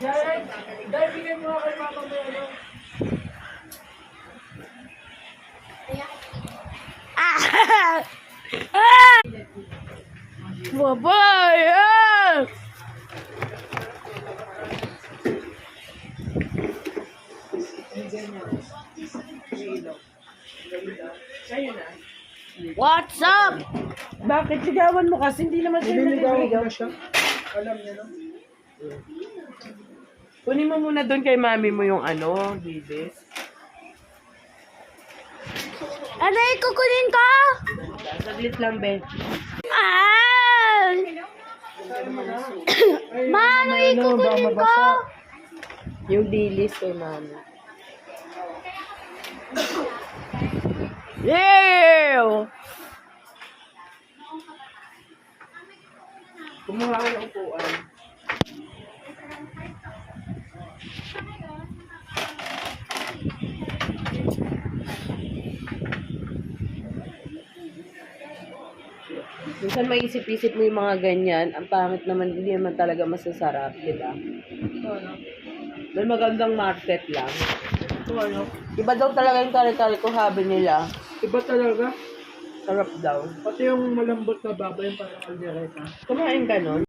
Dahil bigyan mo nga kay mama mo ano. Babay! Ah! What's up? Bakit ligawan mo kasi? Hindi naman siya naliligaw. Alam niya no? Kunin mo muna doon kay mami mo yung ano, bibis. Ano ikukunin ko? Saglit lang, Ben. Ah! Mano ikukunin ko? Yung dilis kay mami. Ew! Kumuha ka ng upuan. Minsan maisip-isip mo yung mga ganyan, ang pangit naman, hindi naman talaga masasarap, di ba? Dahil magandang market lang. Iba daw talaga yung kare-kare ko habi nila. Iba talaga. Sarap daw. Pati yung malambot na baba, yung parang aldereta. Kumain ka nun?